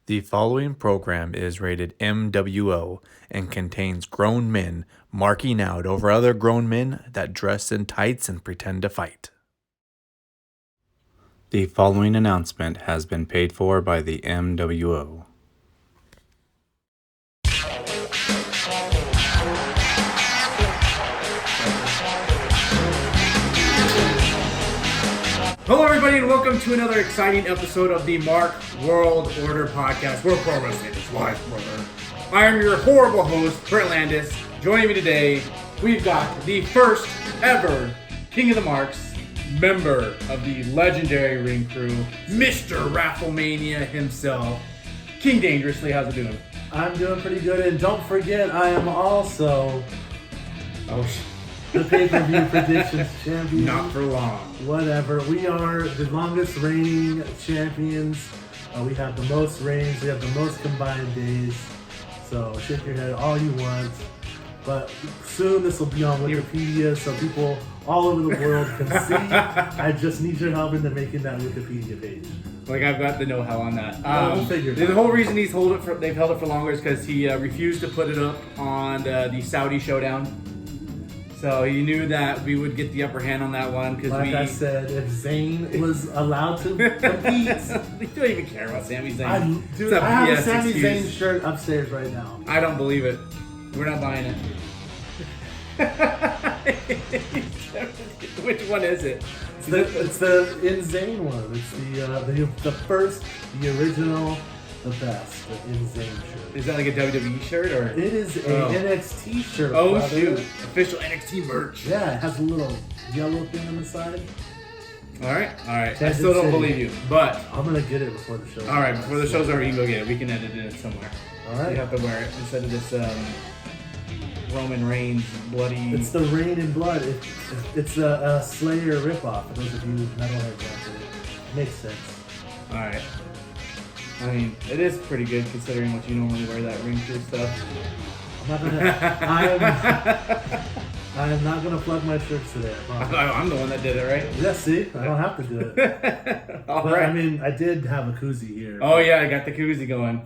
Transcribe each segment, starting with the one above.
The following program is rated MWO and contains grown men marking out over other grown men that dress in tights and pretend to fight. The following announcement has been paid for by the MWO. Hello, everybody, and welcome to another exciting episode of the Mark World Order podcast, where pro wrestling is live, brother. I am your horrible host, Brent Landis. Joining me today, we've got the first ever King of the Marks, member of the legendary ring crew, Mr. Rafflemania himself, King Dangerously. How's it doing? I'm doing pretty good, and don't forget, I am also the pay-per-view predictions champion. Not for long. Whatever. We are the longest reigning champions. We have the most reigns. We have the most combined days. So shake your head all you want. But soon this will be on Wikipedia, so people all over the world can see. I just need your help into making that Wikipedia page. Like, I've got the know-how on that. We'll figure it out. The whole reason they've held it for longer is because he refused to put it up on the Saudi Showdown. So he knew that we would get the upper hand on that one because I said, if Zayn was allowed to compete, we don't even care about Sami Zayn. I have a Sami Zayn shirt upstairs right now. I don't believe it. We're not buying it. Which one is it? It's the In Zayn one. It's the first, the original, the best, the In Zayn shirt. Is that like a WWE shirt or? It is a NXT shirt. Oh, brother. shoot! Official NXT merch. Yeah, it has a little yellow thing on the side. All right. I Kansas still don't City. believe you, but I'm gonna get it before the show. all right. Before the show's over, you can go get it. We can edit it somewhere. All right. You have to wear it instead of this Roman Reigns bloody. It's the Rain and Blood. It's a Slayer ripoff. For those of you metalheads out there, it makes sense. All right. I mean, it is pretty good considering what you normally wear, that ring crew stuff. I am not gonna plug my shirts today. I promise. I'm the one that did it, right? Yeah, see, I don't have to do it. All But right. I mean, I did have a koozie here. Oh yeah, I got the koozie going.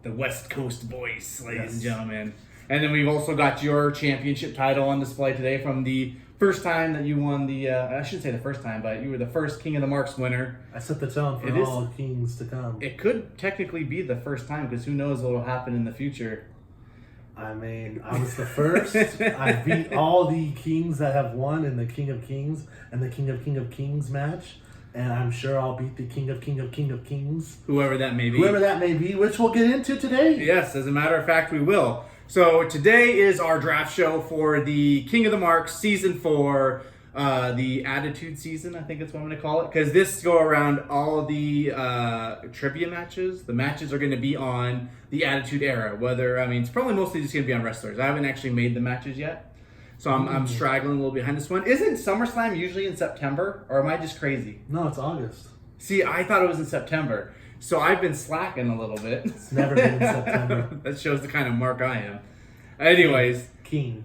The West Coast voice, ladies and gentlemen. And then we've also got your championship title on display today from the first time that you won the, I shouldn't say the first time, but you were the first King of the Marks winner. I set the tone for all kings to come. It could technically be the first time because who knows what will happen in the future. I mean, I was the first. I beat all the kings that have won in the King of Kings and the King of Kings match. And I'm sure I'll beat the King of Kings. Whoever that may be. Whoever that may be, which we'll get into today. Yes, as a matter of fact, we will. So today is our draft show for the King of the Marks Season 4, the Attitude Season, I think that's what I'm going to call it. Because this go around all of the trivia matches. The matches are going to be on the Attitude Era. It's probably mostly just going to be on wrestlers. I haven't actually made the matches yet. So I'm straggling a little behind this one. Isn't SummerSlam usually in September? Or am I just crazy? No, it's August. See, I thought it was in September. So I've been slacking a little bit. It's never been in September. That shows the kind of mark I am. Anyways. King.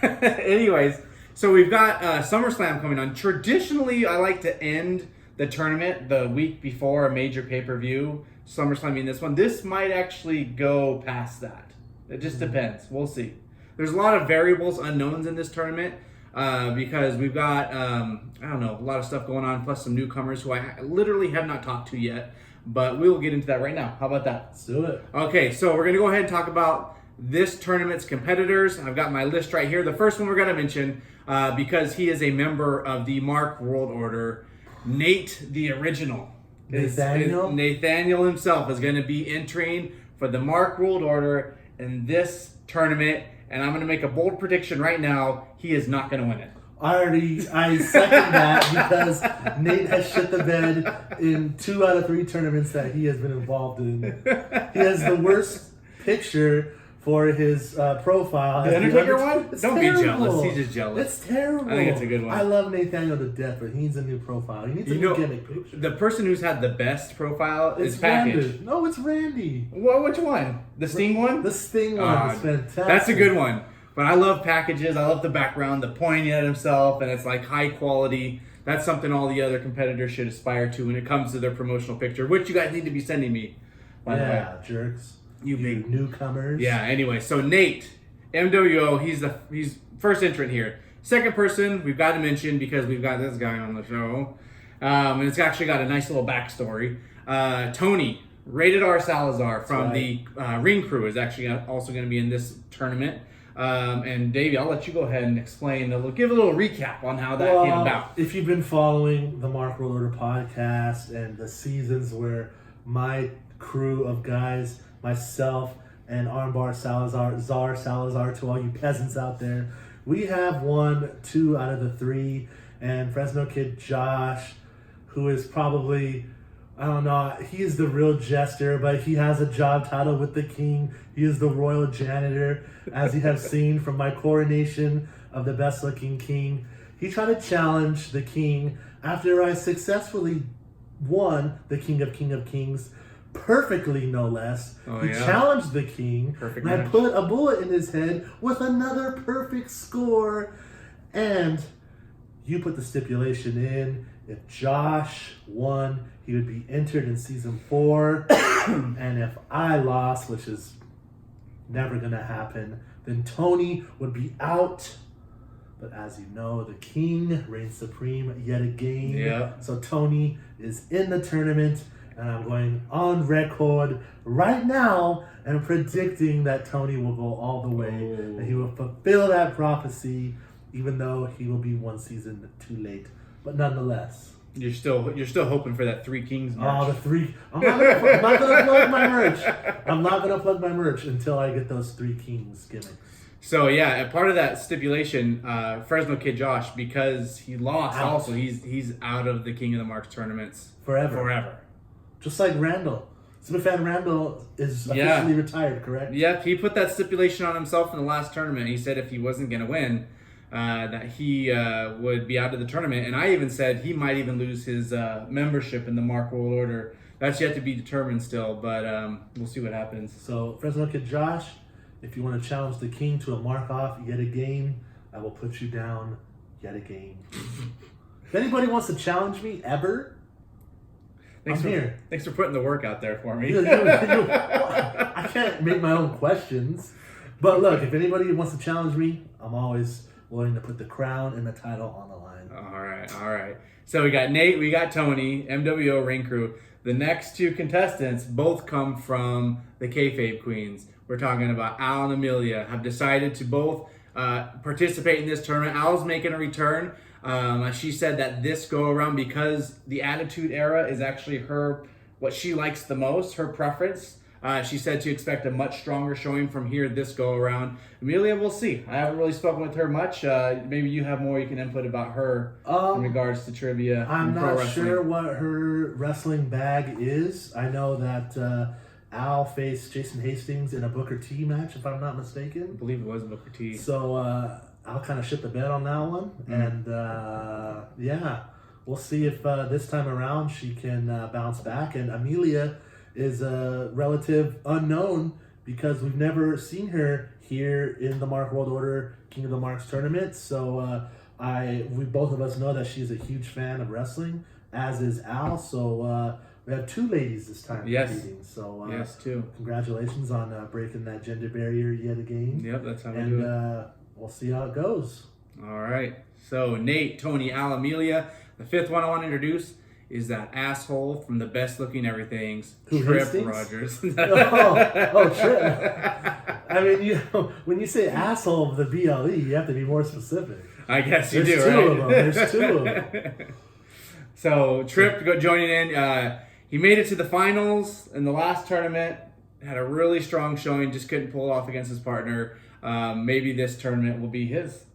Anyways, so we've got SummerSlam coming on. Traditionally, I like to end the tournament the week before a major pay-per-view. SummerSlam being this one. This might actually go past that. It just depends. We'll see. There's a lot of variables, unknowns in this tournament. Because we've got, a lot of stuff going on, plus some newcomers who I literally have not talked to yet. But we will get into that right now. How about that? Let's do it. Okay, so we're going to go ahead and talk about this tournament's competitors. I've got my list right here. The first one we're going to mention, because he is a member of the Mark World Order, Nate the Original. Nathaniel himself is going to be entering for the Mark World Order in this tournament. And I'm going to make a bold prediction right now. He is not going to win it. I second that because Nate has shit the bed in 2 out of 3 tournaments that he has been involved in. He has the worst picture for his profile. The Undertaker one? It's Don't terrible. be jealous. He's just jealous. It's terrible. I think it's a good one. I love Nathaniel to death, but he needs a new profile. He needs a new gimmick picture. The person who's had the best profile It's is Package. Randy. No, it's Randy. Well, which one? The Sting one? The Sting one is fantastic. That's a good one. But I love Packages. I love the background, the pointing at himself, and it's like high quality. That's something all the other competitors should aspire to when it comes to their promotional picture, which you guys need to be sending me. by the way. Yeah, jerks. You big newcomers. Yeah, anyway, so Nate, MWO, he's first entrant here. Second person, we've got to mention because we've got this guy on the show. And it's actually got a nice little backstory. Tony, Rated R Salazar from the Ring Crew is actually also going to be in this tournament. And Davey, I'll let you go ahead and explain, give a little recap on how that came about. If you've been following the Mark World Order podcast and the seasons where my crew of guys, myself and Armbar Salazar, Czar Salazar, to all you peasants out there, we have won 2 out of the 3, and Fresno Kid Josh, who is probably, I don't know, he is the real jester, but he has a job title with the king. He is the royal janitor, as you have seen from my coronation of the best looking king. He tried to challenge the king after I successfully won the King of Kings, perfectly no less. He challenged the king, Perfect and match. I put a bullet in his head with another perfect score. And you put the stipulation in, if Josh won, he would be entered in season 4. And if I lost, which is never gonna happen, then Tony would be out. But as you know, the king reigns supreme yet again. Yeah. So Tony is in the tournament, and I'm going on record right now and predicting that Tony will go all the way, and he will fulfill that prophecy, even though he will be 1 season too late. But nonetheless. You're still hoping for that Three Kings merch. Oh, the 3. I'm not gonna plug my merch. I'm not gonna plug my merch until I get those 3 Kings gimmicks. So yeah, a part of that stipulation, Fresno Kid Josh, because he lost, Out. also he's out of the King of the Marks tournaments Forever. Just like Randall. Superfan Randall is officially retired, correct? Yep, he put that stipulation on himself in the last tournament. He said if he wasn't going to win, that he would be out of the tournament. And I even said he might even lose his membership in the Mark World Order. That's yet to be determined still, but we'll see what happens. So, Fresno Kid Josh, if you want to challenge the king to a mark-off yet again, I will put you down yet again. If anybody wants to challenge me ever, Thanks for putting the work out there for me. I can't make my own questions. But look, if anybody wants to challenge me, I'm always willing to put the crown and the title on the line. All right. So we got Nate, we got Tony, MWO Ring Crew. The next 2 contestants both come from the Kayfabe Queens. We're talking about Al and Amelia, have decided to both participate in this tournament. Al's making a return. She said that this go around, because the Attitude Era is actually what she likes the most, her preference. She said to expect a much stronger showing from here this go around. Amelia, we'll see. I haven't really spoken with her much. Maybe you have more you can input about her in regards to trivia. I'm and pro not wrestling. sure what her wrestling bag is. I know that Al faced Jason Hastings in a Booker T match, if I'm not mistaken. I believe it was Booker T. So I'll kind of shit the bed on that one. And we'll see if this time around she can bounce back. And Amelia is a relative unknown because we've never seen her here in the Mark World Order King of the Marks tournament. So we both of us know that she's a huge fan of wrestling, as is Al. So we have 2 ladies this time competing. So yes, 2. Congratulations on breaking that gender barrier yet again. Yep, that's how we do it. We'll see how it goes. All right. So Nate, Tony, Al, Amelia. The 5th one I want to introduce is that asshole from the Best Looking Everythings, Who, Trip Hastings? Rogers. Trip. I mean, when you say asshole of the BLE, you have to be more specific. I guess you There's do, 2 right? of them. There's 2 of them. So Trip joining in. He made it to the finals in the last tournament. Had a really strong showing. Just couldn't pull it off against his partner. Maybe this tournament will be his.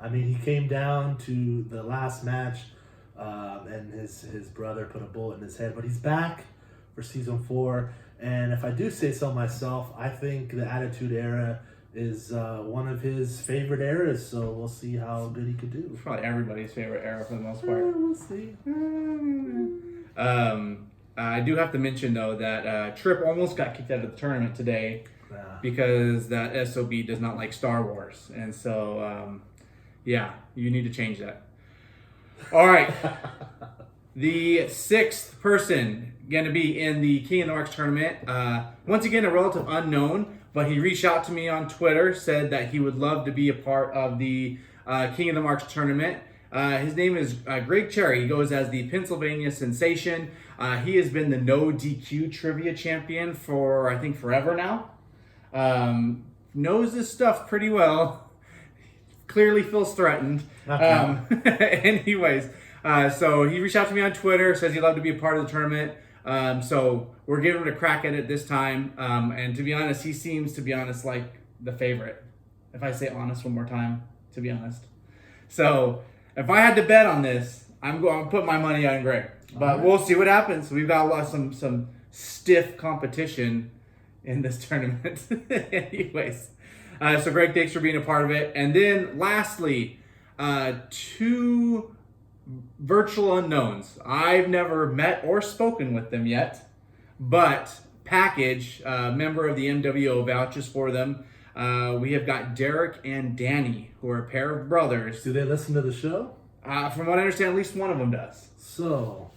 I mean, he came down to the last match, and his brother put a bullet in his head. But he's back for season 4. And if I do say so myself, I think the Attitude Era is one of his favorite eras. So we'll see how good he could do. Probably everybody's favorite era for the most part. We'll see. I do have to mention, though, that Trip almost got kicked out of the tournament today because that SOB does not like Star Wars. And so, you need to change that. All right. The sixth person going to be in the King of the Marks tournament. Once again, a relative unknown, but he reached out to me on Twitter, said that he would love to be a part of the King of the Marks tournament. His name is Greg Cherry. He goes as the Pennsylvania Sensation. He has been the no DQ trivia champion for, I think, forever now. Knows his stuff pretty well. Clearly feels threatened. Anyways, so he reached out to me on Twitter, says he'd love to be a part of the tournament. So we're giving it a crack at it this time. And to be honest, he seems to be honest like the favorite. If I say honest one more time, to be honest. So if I had to bet on this, I'm going to put my money on Greg. But we'll see what happens. We've got some stiff competition in this tournament. Anyways, so Greg, thanks for being a part of it. And then lastly, two virtual unknowns. I've never met or spoken with them yet, but Package, member of the MWO, vouches for them. We have got Derek and Danny, who are a pair of brothers. Do they listen to the show? From what I understand, at least one of them does. So,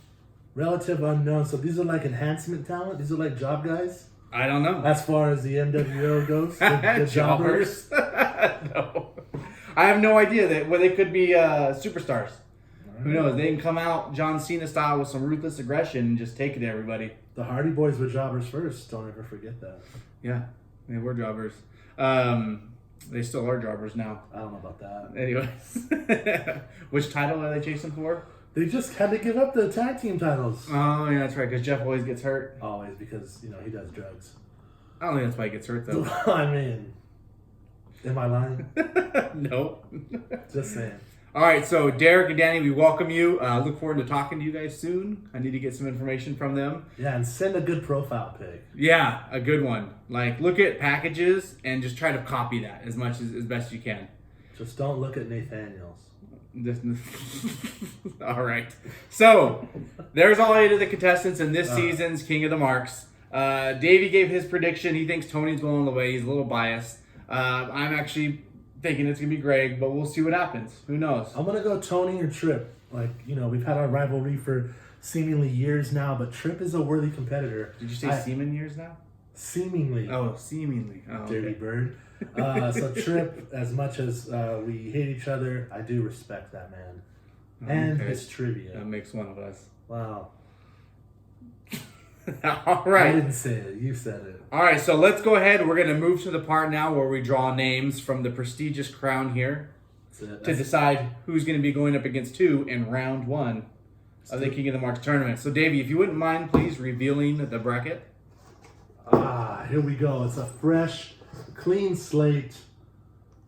relative unknown. So these are like enhancement talent? These are like job guys? I don't know. As far as the MWO goes? The jobbers? No. I have no idea. They could be superstars. Who knows? They can come out John Cena style with some ruthless aggression and just take it to everybody. The Hardy Boys were jobbers first. Don't ever forget that. Yeah, they were jobbers. They still are jobbers now. I don't know about that. Anyways. Which title are they chasing for? They just had to give up the tag team titles. Oh, yeah, that's right, because Jeff always gets hurt. Always, because, he does drugs. I don't think that's why he gets hurt, though. I mean, am I lying? Nope. Just saying. All right, so Derek and Danny, we welcome you. Look forward to talking to you guys soon. I need to get some information from them. Yeah, and send a good profile pic. Yeah, a good one. Like, look at packages and just try to copy that as best you can. Just don't look at Nathaniel's. All right. So, there's all 8 of the contestants in this season's King of the Marks. Davey gave his prediction. He thinks Tony's going away. He's a little biased. I'm actually thinking it's going to be Greg, but we'll see what happens. Who knows? I'm going to go Tony or Tripp. Like, we've had our rivalry for seemingly years now, but Tripp is a worthy competitor. Did you say semen years now? Seemingly. Oh, seemingly. Oh, Dirty okay. bird. So Tripp, as much as we hate each other, I do respect that man. And Okay. his trivia. That makes one of us. Wow. All I right. didn't say it. You said it. All right, so let's go ahead. We're going to move to the part now where we draw names from the prestigious crown here That's it. to decide who's going to be going up against who in round 1 of the King of the Marks tournament. So, Davey, if you wouldn't mind, please, revealing the bracket. Here we go. It's a fresh, clean slate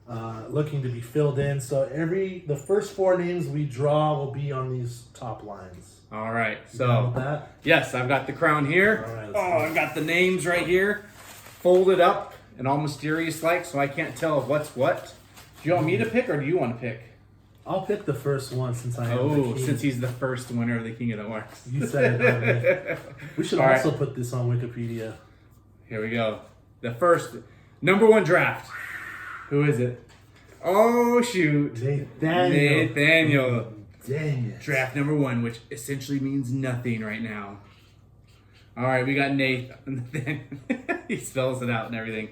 looking to be filled in. So the first 4 names we draw will be on these top lines. All right, You down with so, that? yes, I've got the crown here. All right, let's Oh, see. I've got the names right here, folded up and all mysterious-like, so I can't tell what's what. Do you want me to pick, or do you want to pick? I'll pick the first one since I am the Oh, king. since he's the first winner of the King of the Marks. You said it, not me. We should All right. also put this on Wikipedia. Here we go. The first, number 1 draft. Who is it? Oh, shoot. Nathaniel. Dang it. Draft number 1, which essentially means nothing right now. All right, we got Nathan. He spells it out and everything.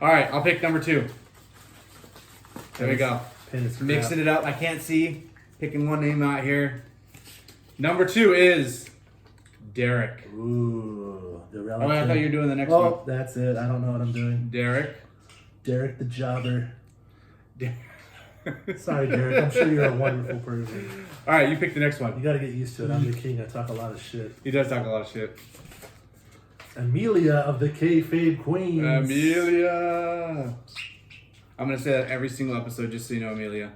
All right, I'll pick number 2. There we go. Pen is crap. Mixing it up. I can't see. Picking one name out here. Number 2 is Derek. Ooh, the Oh, relative. I thought you were doing the next Oh, one. that's it. I don't know what I'm doing. Derek. Derek the Jobber. Der- Sorry, Derek. I'm sure you're a wonderful person. All right, you pick the next You one. got to get used to it. I'm the king. I talk a lot of shit. He does talk a lot of shit. Amelia of the Kayfabe Queens. Amelia. I'm going to say that every single episode just so you know, Amelia.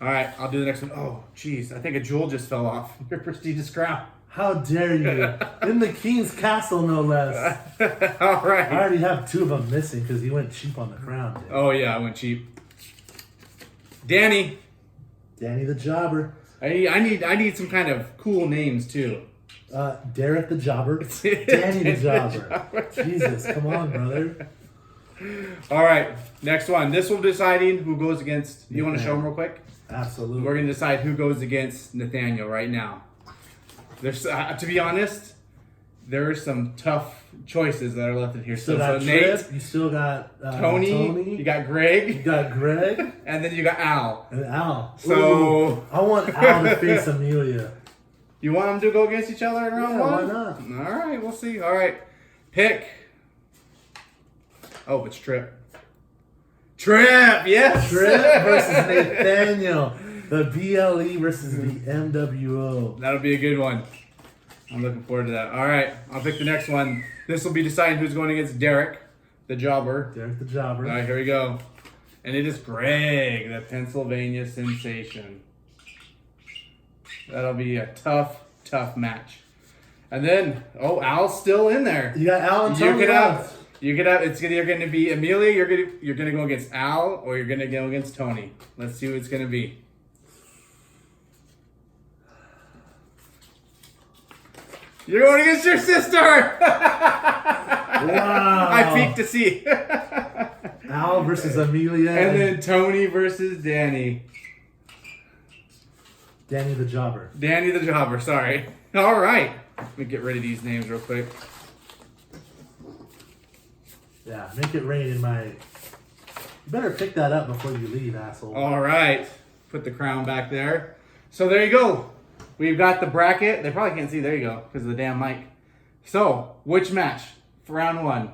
All right, I'll do the next one. Oh, jeez. I think a jewel just fell off your prestigious crown. How dare you? In the king's castle, no less. All I right. already have 2 of them missing because he went cheap on the crown. Dude. Oh, yeah, I went cheap. Danny. Danny the Jobber. I need some kind of cool names, too. Derek the Jobber. Danny the Jobber. Jesus, come on, brother. All right, next one. This will be deciding who goes against. You want to show them real quick? Absolutely. We're going to decide who goes against Nathaniel right now. There's to be honest, there are some tough choices that are left in here. Still So got Nate, Trip, you still got Tony, you got you Greg, got Greg, and then you got Al. and Al. So- Ooh, I want Al to face Amelia. You want them to go against each other in round Yeah, one? why not? All right, we'll see. All right, pick. Oh, it's Trip. Trip, yes. Trip versus Nathaniel. The BLE versus the MWO. That'll be a good one. I'm looking forward to that. All right, I'll pick the next one. This will be deciding who's going against Derek, the jobber. Derek the Jobber. All right, here we go. And it is Greg, the Pennsylvania sensation. That'll be a tough match. And then, Al's still in there. You got Al and Tony. You could have. It's either going to be Amelia. You're gonna go against Al, or you're gonna go against Tony. Let's see what it's gonna be. You're going against your sister. Wow. I peeked to see. Al versus Amelia. And then Tony versus Danny. Danny the Jobber. Danny the jobber. Sorry. All right. Let me get rid of these names real quick. Yeah, make it rain in my. You better pick that up before you leave, asshole. All right. Put the crown back there. So there you go. We've got the bracket. They probably can't see. There you go, because of the damn mic. So, which match for round one?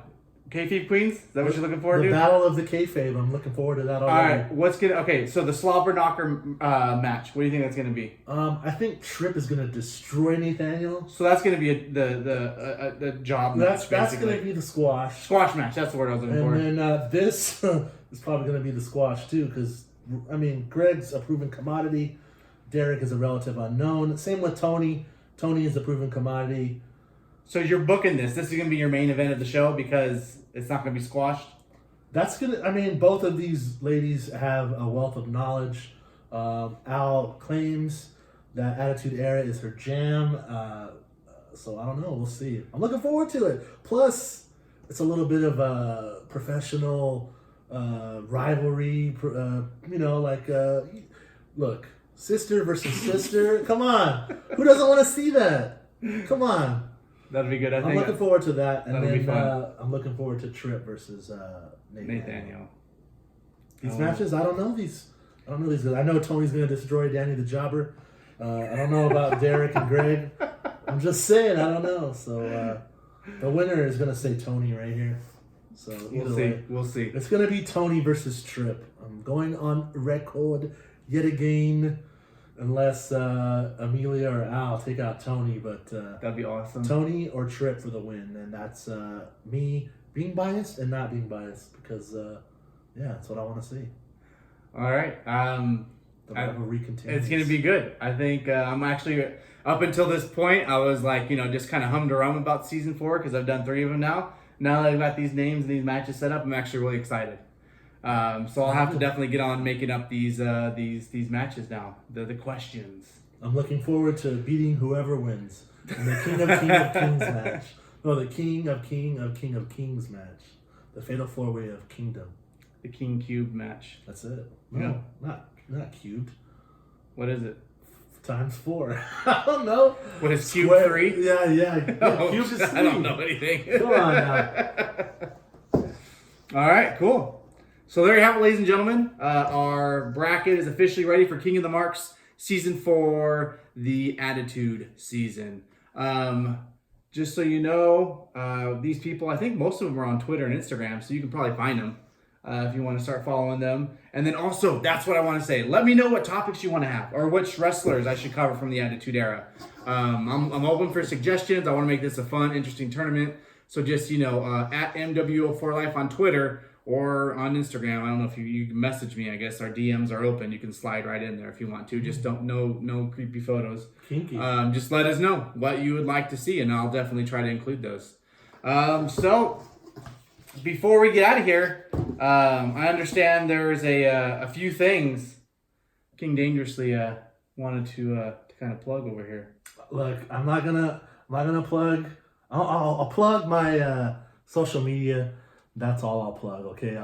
Kayfabe Queens? Is that what you're looking forward The to? Battle of the Kayfabe. I'm looking forward to that All already. right. Okay, so the Slobber Knocker match. What do you think that's going to be? I think Trip is gonna destroy Nathaniel. So that's going to be the job That's match, basically. gonna be the squash. Squash match. That's the word I was looking for. And then this is probably gonna be the squash too, because I mean Greg's a proven commodity. Derek is a relative unknown. Same with Tony. Tony is a proven commodity. So you're booking this. This is going to be your main event of the show because it's not going to be squashed? That's gonna. I mean, both of these ladies have a wealth of knowledge. Al claims that Attitude Era is her jam. So I don't know. We'll see. I'm looking forward to it. Plus, it's a little bit of a professional rivalry. Look, sister versus sister. Come on. Who doesn't want to see that? Come on. That'll be good. I I'm think looking forward to that, and that'll be then fun. I'm looking forward to Trip versus Nathaniel. These matches, I don't know these guys. I know Tony's gonna destroy Danny the Jobber. I don't know about Derek and Greg. I'm just saying, I don't know. So the winner is gonna say Tony right here. So We'll see. We'll see. It's gonna be Tony versus Trip. I'm going on record yet again, unless Amelia or Al take out Tony, but That'd be awesome. Tony or Trip for the win, and that's me being biased and not being biased because that's what I want to see. All right. The rivalry continues. It's going to be good. I think I'm actually, up until this point, I was like, just kind of humdrum about season 4 because I've done 3 of them now. Now that I've got these names and these matches set up, I'm actually really excited. So I'll have to definitely get on making up these matches now. The questions. I'm looking forward to beating whoever wins in the King of Kings match. No, the King of Kings match. The Fatal 4-Way of Kingdom. The King Cube match. That's it. No, Yeah. not cubed. What is it? Times 4. I don't know. What is Cube Square- 3? Yeah. Oh, Cube is 3. I don't know anything. Come on now. All right, cool. So there you have it, ladies and gentlemen. Our bracket is officially ready for King of the Marks Season 4, the Attitude season. Just so you know, these people, I think most of them are on Twitter and Instagram, so you can probably find them if you want to start following them. And then also, that's what I want to say. Let me know what topics you want to have or which wrestlers I should cover from the Attitude Era. I'm open for suggestions. I want to make this a fun, interesting tournament. So just, at MWO4Life on Twitter or on Instagram. I don't know if you can message me. I guess our DMs are open. You can slide right in there if you want to. Just don't no creepy photos. Kinky. Just let us know what you would like to see, and I'll definitely try to include those. So before we get out of here, I understand there's a few things King Dangerously wanted to kind of plug over here. Look, I'm not gonna plug. I'll plug my social media. That's all I'll plug. Okay.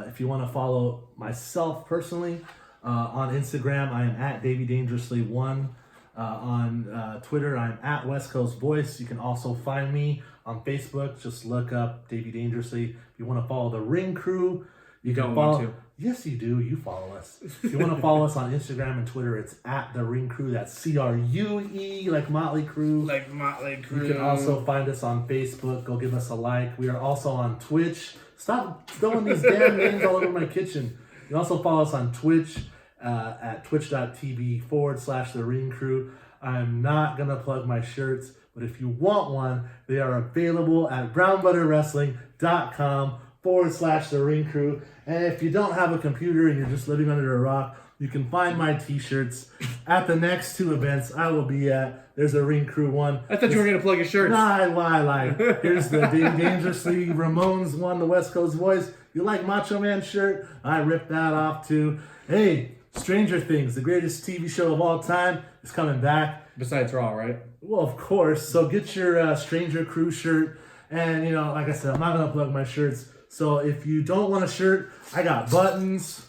If you want to follow myself personally on Instagram, I am at DavyDangerously1. On Twitter, I'm at West Coast Voice. You can also find me on Facebook. Just look up Davey Dangerously. If you want to follow the Ring Crew, you don't can follow. want to. Yes, you do. You follow us. If you want to follow us on Instagram and Twitter, it's at the Ring Crew. That's CRUE, like Motley Crue. Like Motley Crue. You can also find us on Facebook. Go give us a like. We are also on Twitch. Stop throwing these damn names all over my kitchen. You can also follow us on Twitch at twitch.tv/The Ring Crew. I'm not going to plug my shirts, but if you want one, they are available at brownbutterwrestling.com/The Ring Crew. And if you don't have a computer and you're just living under a rock, you can find my t-shirts at the next 2 events I will be at. There's a Ring Crew one. I thought you were going to plug your shirts. Nah, I lie. Here's the Dangerously Ramones one, the West Coast Voice. You like Macho Man shirt? I ripped that off too. Hey, Stranger Things, the greatest TV show of all time, is coming back. Besides Raw, right? Well, of course. So get your Stranger Crew shirt. And, like I said, I'm not going to plug my shirts. So if you don't want a shirt, I got buttons,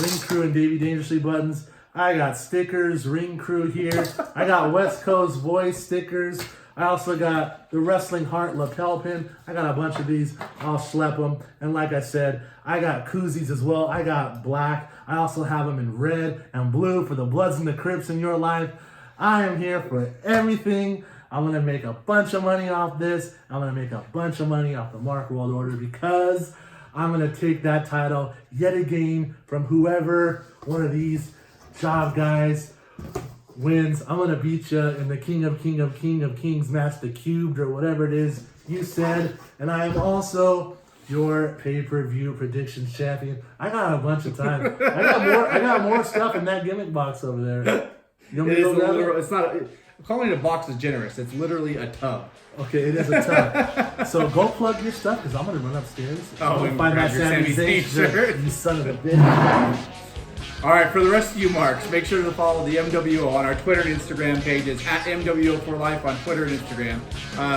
Ring Crew and Davey Dangerously buttons. I got stickers, Ring Crew here. I got West Coast Voice stickers. I also got the Wrestling Heart lapel pin. I got a bunch of these. I'll schlep them. And like I said, I got koozies as well. I got black. I also have them in red and blue for the Bloods and the Crips in your life. I am here for everything. I'm going to make a bunch of money off this. I'm going to make a bunch of money off the Mark World Order because I'm going to take that title yet again from whoever one of these job guys wins. I'm going to beat you in the King of Kings match, the Cubed or whatever it is you said. And I am also your pay-per-view predictions champion. I got a bunch of time. I got more stuff in that gimmick box over there. You want me to go grab it? It's not... Calling it a box is generous. It's literally a tub. Okay, it is a tub. So go plug your stuff because I'm going to run upstairs. Oh, and find that Sami Zayn shirt. You son of a bitch. All right, for the rest of you marks, make sure to follow the MWO on our Twitter and Instagram pages at MWO4Life on Twitter and Instagram.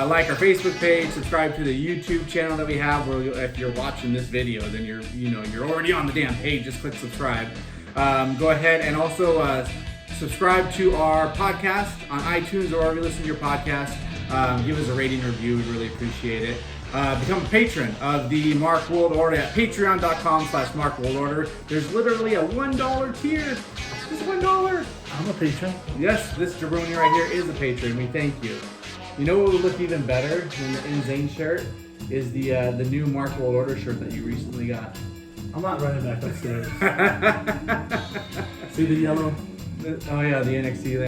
Like our Facebook page, subscribe to the YouTube channel that we have. Where if you're watching this video, then you're already on the damn page. Just click subscribe. Go ahead and also subscribe to our podcast on iTunes or wherever you listen to your podcast. Give us a rating review. We'd really appreciate it. Become a patron of the Mark World Order at patreon.com/Mark World Order. There's literally a $1 tier. Just $1. I'm a patron. Yes, this jabroni right here is a patron. We thank you. You know what would look even better than the Insane shirt is the new Mark World Order shirt that you recently got. I'm not running back upstairs. See the yellow? Oh yeah, the NXT.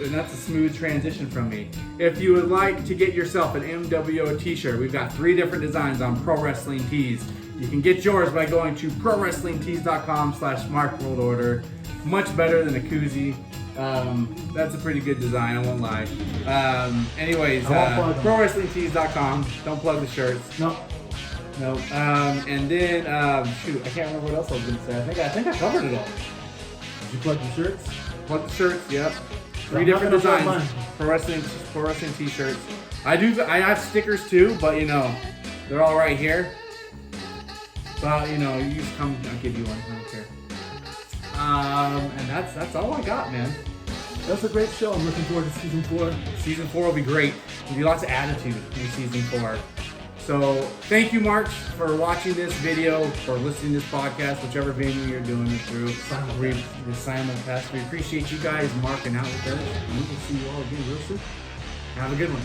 And that's a smooth transition from me. If you would like to get yourself an MWO t-shirt, we've got 3 different designs on Pro Wrestling Tees. You can get yours by going to prowrestlingtees.com/Mark World Order. Much better than a koozie. That's a pretty good design, I won't lie. Anyways, prowrestlingtees.com. Don't plug the shirts. No. And then, shoot, I can't remember what else I was going to say. I think I covered it all. Did you plug the shirts? Plug the shirts, yep. 3 I'm different not gonna designs. Pro wrestling t-shirts. I have stickers too, but they're all right here. But you just come, I'll give you one. I don't care. And that's all I got, man. That's a great show. I'm looking forward to season 4. Season 4 will be great. There'll be lots of attitude in season 4. So thank you, Mark, for watching this video, for listening to this podcast, whichever venue you're doing it through. The simulcast. We appreciate you guys marking out with us. And we will see you all again real soon. Have a good one.